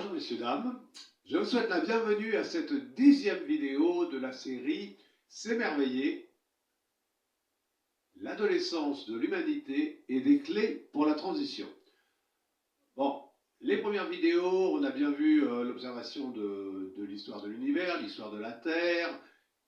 Bonjour messieurs, dames, je vous souhaite la bienvenue à cette 10e vidéo de la série S'émerveiller, l'adolescence de l'humanité et des clés pour la transition. Bon, les premières vidéos, on a bien vu l'observation de l'histoire de l'univers, l'histoire de la Terre,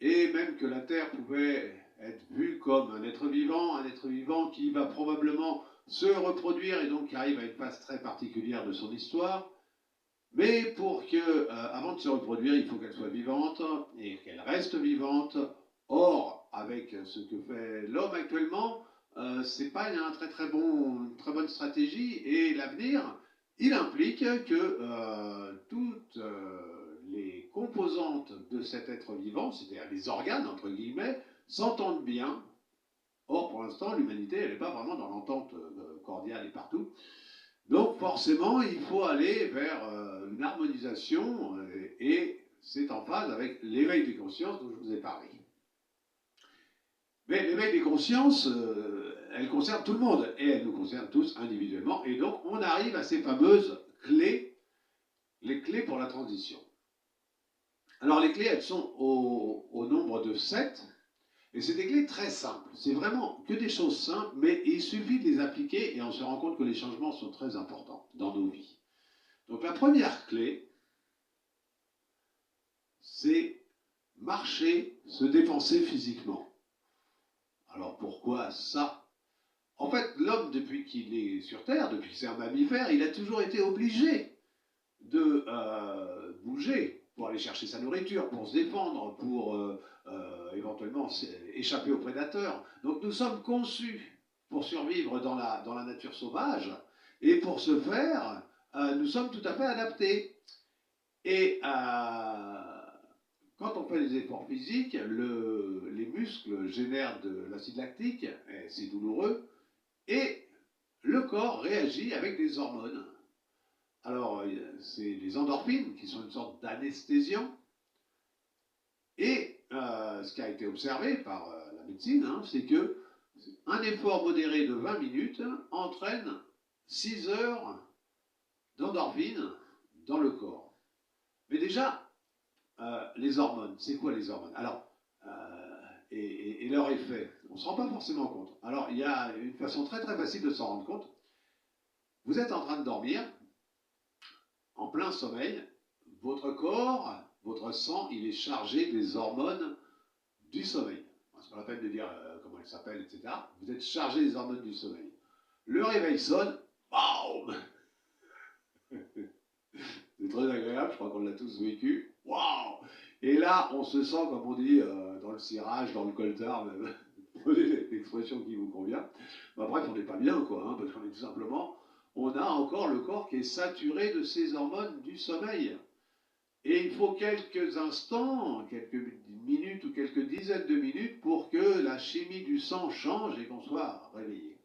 et même que la Terre pouvait être vue comme un être vivant qui va probablement se reproduire et donc qui arrive à une phase très particulière de son histoire. Mais pour que, avant de se reproduire, il faut qu'elle soit vivante et qu'elle reste vivante. Or, avec ce que fait l'homme actuellement, c'est pas une très bonne stratégie. Et l'avenir, il implique que toutes les composantes de cet être vivant, c'est-à-dire les organes entre guillemets, s'entendent bien. Or, pour l'instant, l'humanité, elle n'est pas vraiment dans l'entente cordiale et partout. Donc forcément, il faut aller vers une harmonisation et c'est en phase avec l'éveil des consciences dont je vous ai parlé. Mais l'éveil des consciences, elle concerne tout le monde et elle nous concerne tous individuellement. Et donc on arrive à ces fameuses clés, les clés pour la transition. Alors les clés, elles sont au nombre de 7. Et c'est des clés très simples. C'est vraiment que des choses simples, mais il suffit de les appliquer et on se rend compte que les changements sont très importants dans nos vies. Donc la première clé, c'est marcher, se dépenser physiquement. Alors pourquoi ça? En fait, l'homme, depuis qu'il est sur Terre, depuis que c'est un mammifère, il a toujours été obligé de bouger pour aller chercher sa nourriture, pour se défendre, pour éventuellement échapper aux prédateurs. Donc nous sommes conçus pour survivre dans la nature sauvage, et pour ce faire, nous sommes tout à fait adaptés. Et quand on fait des efforts physiques, les muscles génèrent de l'acide lactique, c'est douloureux, et le corps réagit avec des hormones. Alors, c'est les endorphines qui sont une sorte d'anesthésiant. Et ce qui a été observé par la médecine, c'est que un effort modéré de 20 minutes entraîne 6 heures d'endorphines dans le corps. Mais déjà, les hormones, c'est quoi les hormones? Alors, et leur effet, on ne se rend pas forcément compte. Alors, il y a une façon très très facile de s'en rendre compte. Vous êtes en train de dormir, en plein sommeil, votre corps, votre sang, il est chargé des hormones du sommeil. C'est pas la peine de dire comment elles s'appellent, etc. Vous êtes chargé des hormones du sommeil. Le réveil sonne, BAUM! C'est très agréable, je crois qu'on l'a tous vécu. Waouh! Et là, on se sent, comme on dit, dans le cirage, dans le coltard, même. Prenez l'expression qui vous convient. Bah, bref, on n'est pas bien, quoi, parce qu'on est tout simplement, on a encore le corps qui est saturé de ces hormones du sommeil. Et il faut quelques instants, quelques minutes ou quelques dizaines de minutes pour que la chimie du sang change et qu'on soit réveillé.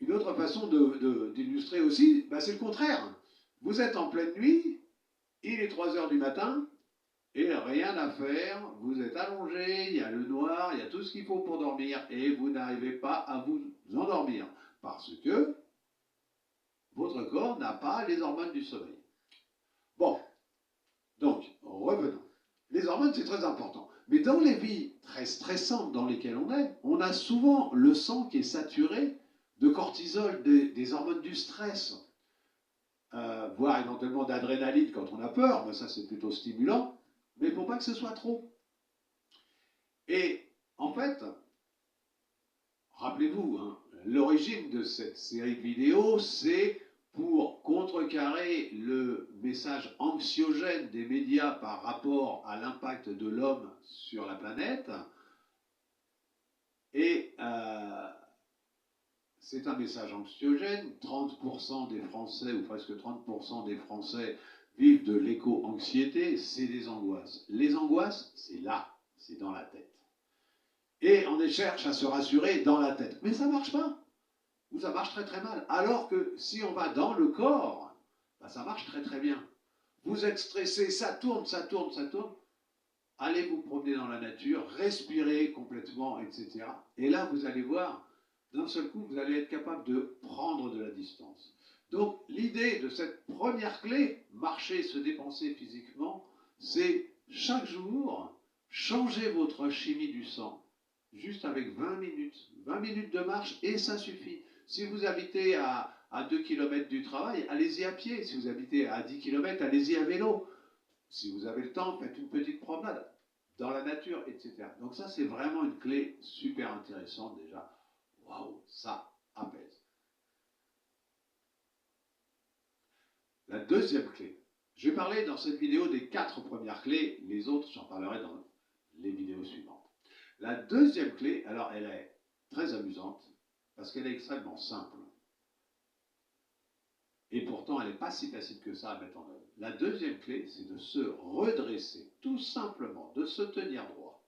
Une autre façon d'illustrer aussi, c'est le contraire. Vous êtes en pleine nuit, il est 3 heures du matin, et rien à faire, vous êtes allongé, il y a le noir, il y a tout ce qu'il faut pour dormir, et vous n'arrivez pas à vous endormir, parce que votre corps n'a pas les hormones du sommeil. Bon, donc, revenons. Les hormones, c'est très important. Mais dans les vies très stressantes dans lesquelles on a souvent le sang qui est saturé de cortisol, des hormones du stress, voire éventuellement d'adrénaline quand on a peur, mais ça c'est plutôt stimulant, mais il ne faut pas que ce soit trop. Et en fait, rappelez-vous, l'origine de cette série de vidéos, c'est pour contrecarrer le message anxiogène des médias par rapport à l'impact de l'homme sur la planète. Et c'est un message anxiogène. 30% des Français, ou presque 30% des Français, vivent de l'éco-anxiété, c'est des angoisses. Les angoisses, c'est là, c'est dans la tête. Et on cherche à se rassurer dans la tête. Mais ça ne marche pas. Ou ça marche très très mal. Alors que si on va dans le corps, ça marche très très bien. Vous êtes stressé, ça tourne, ça tourne, ça tourne. Allez vous promener dans la nature, respirez complètement, etc. Et là, vous allez voir, d'un seul coup, vous allez être capable de prendre de la distance, Donc l'idée de cette première clé, marcher, se dépenser physiquement, c'est chaque jour, changer votre chimie du sang, juste avec 20 minutes. 20 minutes de marche et ça suffit. Si vous habitez à 2 km du travail, allez-y à pied. Si vous habitez à 10 km, allez-y à vélo. Si vous avez le temps, faites une petite promenade dans la nature, etc. Donc ça, c'est vraiment une clé super intéressante déjà. Waouh, ça apaise. La deuxième clé. Je vais parler dans cette vidéo des 4 premières clés. Les autres, j'en parlerai dans les vidéos suivantes. La deuxième clé, alors elle est très amusante parce qu'elle est extrêmement simple. Et pourtant, elle n'est pas si facile que ça à mettre en œuvre. La deuxième clé, c'est de se redresser, tout simplement, de se tenir droit.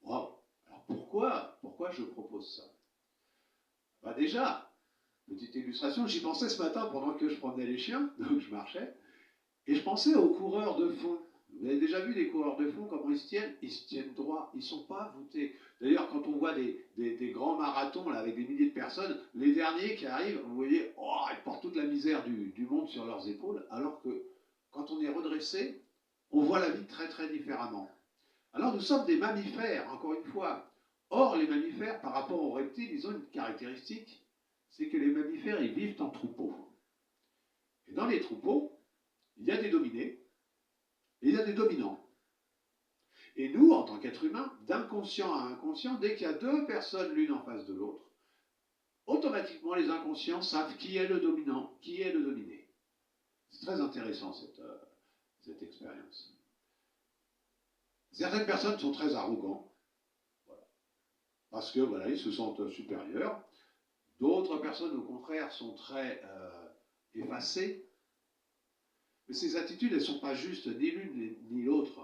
Wow. Alors pourquoi je propose ça? Bah déjà, petite illustration, j'y pensais ce matin pendant que je promenais les chiens, donc je marchais, et je pensais aux coureurs de fond. Vous avez déjà vu les coureurs de fond, comment ils se tiennent? Ils se tiennent droit, ils ne sont pas voûtés. D'ailleurs, quand on voit des grands marathons là, avec des milliers de personnes, les derniers qui arrivent, vous voyez, oh, ils portent toute la misère du monde sur leurs épaules, alors que quand on est redressé, on voit la vie très très différemment. Alors nous sommes des mammifères, encore une fois. Or, les mammifères, par rapport aux reptiles, ils ont une caractéristique, c'est que les mammifères, ils vivent en troupeau. Et dans les troupeaux, il y a des dominés et il y a des dominants. Et nous, en tant qu'êtres humains, d'inconscient à inconscient, dès qu'il y a deux personnes l'une en face de l'autre, automatiquement les inconscients savent qui est le dominant, qui est le dominé. C'est très intéressant cette expérience. Certaines personnes sont très arrogants, voilà, parce que voilà, ils se sentent supérieurs. D'autres personnes, au contraire, sont très effacées. Mais ces attitudes, elles ne sont pas justes, ni l'une ni l'autre.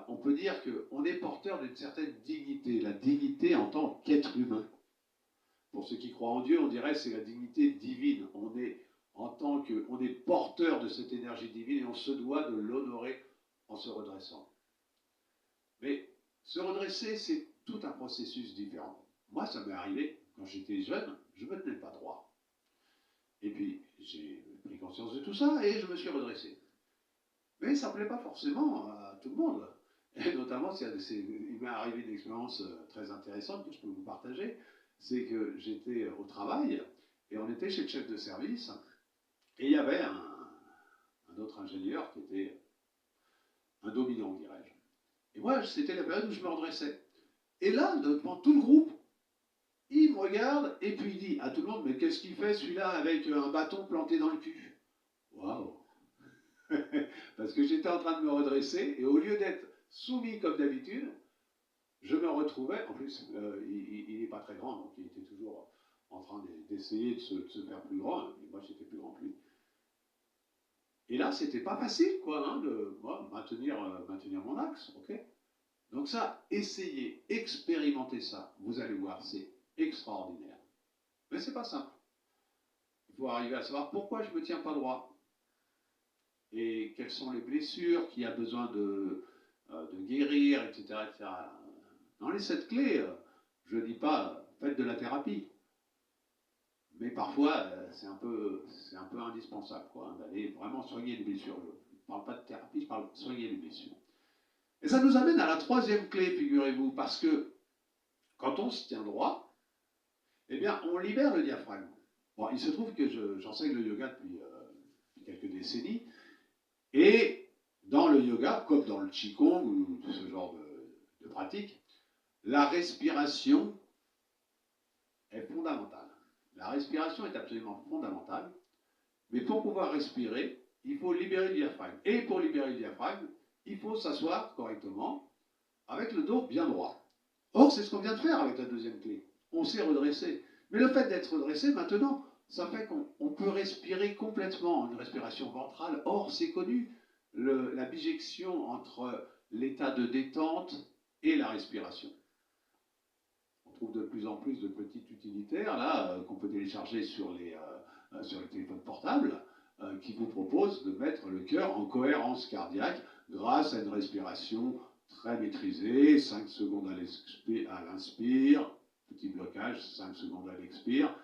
On peut dire qu'on est porteur d'une certaine dignité, la dignité en tant qu'être humain. Pour ceux qui croient en Dieu, on dirait que c'est la dignité divine. On est porteur de cette énergie divine et on se doit de l'honorer en se redressant. Mais se redresser, c'est tout un processus différent. Moi, ça m'est arrivé, quand j'étais jeune, je ne me tenais pas droit. Et puis, j'ai pris conscience de tout ça et je me suis redressé. Mais ça ne plaît pas forcément à tout le monde. Et notamment, il m'est arrivé une expérience très intéressante que je peux vous partager. C'est que j'étais au travail et on était chez le chef de service et il y avait un autre ingénieur qui était un dominant, dirais-je. Et moi, c'était la période où je me redressais. Et là, devant tout le groupe, il me regarde et puis il dit à tout le monde, mais qu'est-ce qu'il fait celui-là avec un bâton planté dans le cul? Waouh! Parce que j'étais en train de me redresser et au lieu d'être soumis comme d'habitude, je me retrouvais, en plus il n'est pas très grand, donc il était toujours en train d'essayer de se faire plus grand, et moi j'étais plus grand que lui. Et là c'était pas facile quoi, hein, de maintenir mon axe, ok? Donc ça, essayez, expérimentez ça, vous allez voir, c'est extraordinaire. Mais c'est pas simple. Il faut arriver à savoir pourquoi je me tiens pas droit. Et quelles sont les blessures qu'il y a besoin de guérir, etc., etc. Dans les 7 clés, je ne dis pas faites de la thérapie, mais parfois c'est un peu indispensable quoi, d'aller vraiment soigner les blessures. Je ne parle pas de thérapie, je parle de soigner les blessures. Et ça nous amène à la troisième clé, figurez-vous, parce que quand on se tient droit, eh bien on libère le diaphragme. Bon, il se trouve que j'enseigne le yoga depuis quelques décennies, et dans le yoga, comme dans le qigong ou ce genre de pratique, la respiration est fondamentale. La respiration est absolument fondamentale, mais pour pouvoir respirer, il faut libérer le diaphragme. Et pour libérer le diaphragme, il faut s'asseoir correctement avec le dos bien droit. Or, c'est ce qu'on vient de faire avec la deuxième clé. On s'est redressé. Mais le fait d'être redressé maintenant, ça fait qu'on peut respirer complètement, une respiration ventrale. Or, c'est connu, la bijection entre l'état de détente et la respiration. On trouve de plus en plus de petits utilitaires là qu'on peut télécharger sur les téléphones portables qui vous proposent de mettre le cœur en cohérence cardiaque grâce à une respiration très maîtrisée, 5 secondes à l'inspire, petit blocage, 5 secondes à l'expire,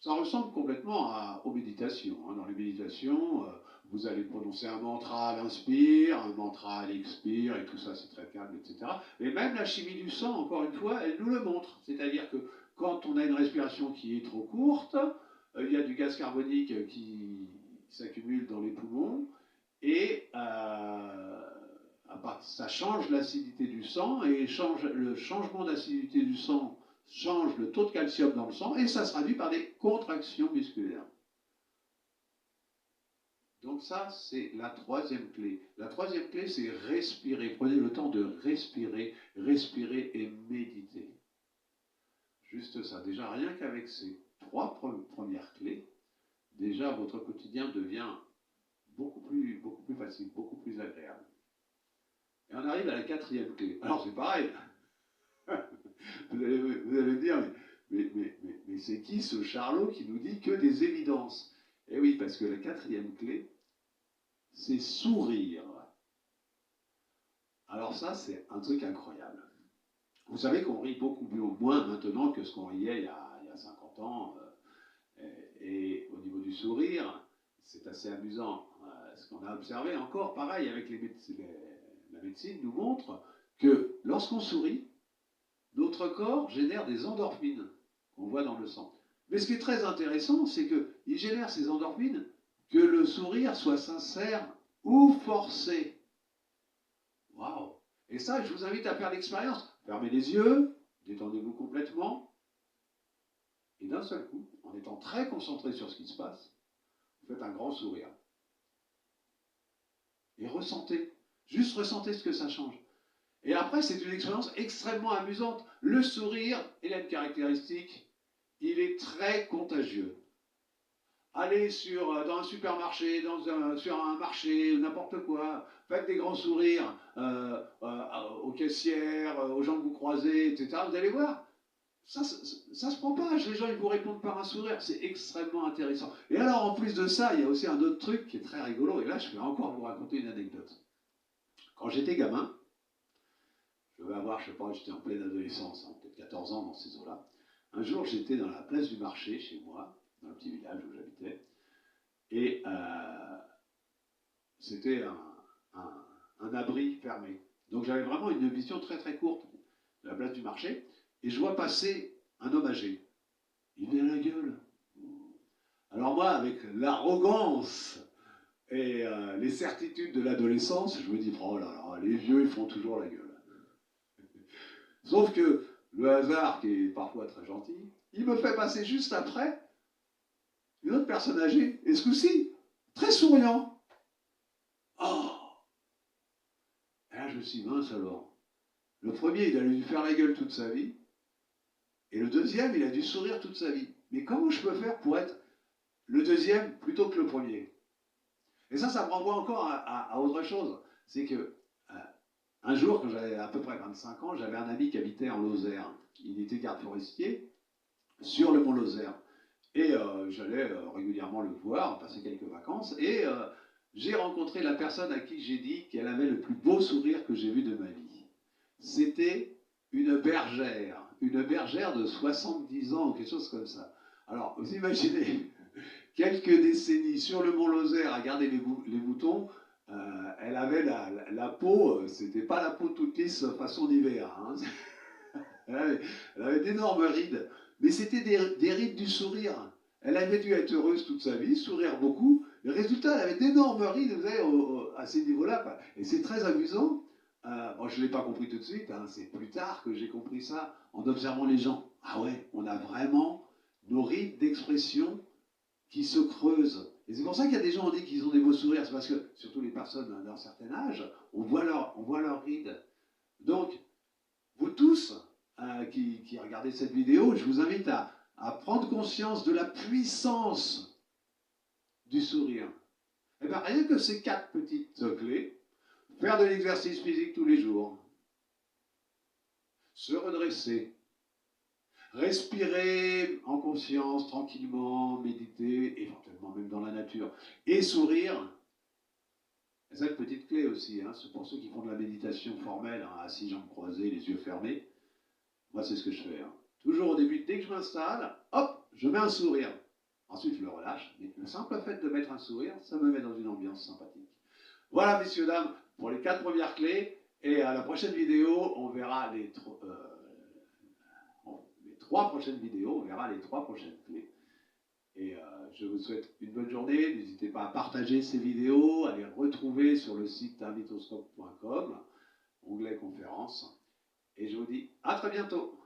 Ça ressemble complètement aux méditations. Dans les méditations, vous allez prononcer un mantra à l'inspire, un mantra à l'expire, et tout ça c'est très calme, etc. Et même la chimie du sang, encore une fois, elle nous le montre. C'est-à-dire que quand on a une respiration qui est trop courte, il y a du gaz carbonique qui s'accumule dans les poumons, et ça change l'acidité du sang, et le changement d'acidité du sang change le taux de calcium dans le sang, et ça se traduit par des contractions musculaires. Donc ça, c'est la troisième clé. La troisième clé, c'est respirer. Prenez le temps de respirer, respirer et méditer. Juste ça. Déjà, rien qu'avec ces trois premières clés, déjà, votre quotidien devient beaucoup plus facile, beaucoup plus agréable. Et on arrive à la quatrième clé. Alors, c'est pareil. Vous allez me dire, mais c'est qui ce Charlot qui nous dit que des évidences? Eh oui, parce que la quatrième clé, c'est sourire. Alors ça, c'est un truc incroyable. Vous savez qu'on rit beaucoup moins maintenant que ce qu'on riait il y a 50 ans. Et au niveau du sourire, c'est assez amusant. Ce qu'on a observé encore, pareil, avec la médecine nous montre que lorsqu'on sourit, notre corps génère des endorphines qu'on voit dans le sang. Mais ce qui est très intéressant, c'est qu'il génère ces endorphines que le sourire soit sincère ou forcé. Waouh! Et ça, je vous invite à faire l'expérience. Fermez les yeux, détendez-vous complètement, et d'un seul coup, en étant très concentré sur ce qui se passe, vous faites un grand sourire. Et ressentez, juste ressentez ce que ça change. Et après, c'est une expérience extrêmement amusante. Le sourire, il a une caractéristique, il est très contagieux. Allez dans un supermarché, sur un marché, n'importe quoi, faites des grands sourires aux caissières, aux gens que vous croisez, etc. Vous allez voir, ça se propage. Les gens, ils vous répondent par un sourire. C'est extrêmement intéressant. Et alors, en plus de ça, il y a aussi un autre truc qui est très rigolo. Et là, je vais encore vous raconter une anecdote. Quand j'étais gamin, je vais avoir, je sais pas, j'étais en pleine adolescence, peut-être 14 ans dans ces eaux-là. Un jour, j'étais dans la place du marché, chez moi, dans le petit village où j'habitais, et c'était un abri fermé. Donc j'avais vraiment une vision très très courte de la place du marché, et je vois passer un homme âgé. Il est à la gueule. Alors moi, avec l'arrogance et les certitudes de l'adolescence, je me dis, oh là là, les vieux, ils font toujours la gueule. Sauf que le hasard, qui est parfois très gentil, il me fait passer juste après une autre personne âgée, et ce coup-ci, très souriant. Oh! Et là, je me suis dit, mince alors. Le premier, il a dû faire la gueule toute sa vie, et le deuxième, il a dû sourire toute sa vie. Mais comment je peux faire pour être le deuxième plutôt que le premier? Et ça me renvoie encore à autre chose. C'est que un jour, quand j'avais à peu près 25 ans, j'avais un ami qui habitait en Lozère. Il était garde forestier sur le mont Lozère. Et j'allais régulièrement le voir, passer quelques vacances, et j'ai rencontré la personne à qui j'ai dit qu'elle avait le plus beau sourire que j'ai vu de ma vie. C'était une bergère de 70 ans ou quelque chose comme ça. Alors, vous imaginez, quelques décennies sur le mont Lozère à garder les moutons, elle avait la peau, c'était pas la peau toute lisse façon d'hiver. Hein. Elle avait d'énormes rides, mais c'était des rides du sourire. Elle avait dû être heureuse toute sa vie, sourire beaucoup. Le résultat, elle avait d'énormes rides, vous savez, à ces niveaux-là. Et c'est très amusant. Bon, je ne l'ai pas compris tout de suite, hein, c'est plus tard que j'ai compris ça en observant les gens. Ah ouais, on a vraiment nos rides d'expression qui se creusent. Et c'est pour ça qu'il y a des gens, on dit qu'ils ont des beaux sourires, c'est parce que, surtout les personnes d'un certain âge, on voit leurs rides. Donc, vous tous qui regardez cette vidéo, je vous invite à prendre conscience de la puissance du sourire. Et bien, rien que ces 4 petites clés, faire de l'exercice physique tous les jours, se redresser, respirer en conscience, tranquillement, méditer, éventuellement même dans la nature, et sourire. Et cette petite clé aussi, hein, c'est pour ceux qui font de la méditation formelle, hein, assis, jambes croisées, les yeux fermés. Moi, c'est ce que je fais. Hein. Toujours au début, dès que je m'installe, hop, je mets un sourire. Ensuite, je le relâche. Mais le simple fait de mettre un sourire, ça me met dans une ambiance sympathique. Voilà, messieurs, dames, pour les 4 premières clés. Et à la prochaine vidéo, on verra les 3 prochaines vidéos. On verra les 3 prochaines clés. Et je vous souhaite une bonne journée. N'hésitez pas à partager ces vidéos, à les retrouver sur le site invitoscope.com, onglet conférences. Et je vous dis à très bientôt.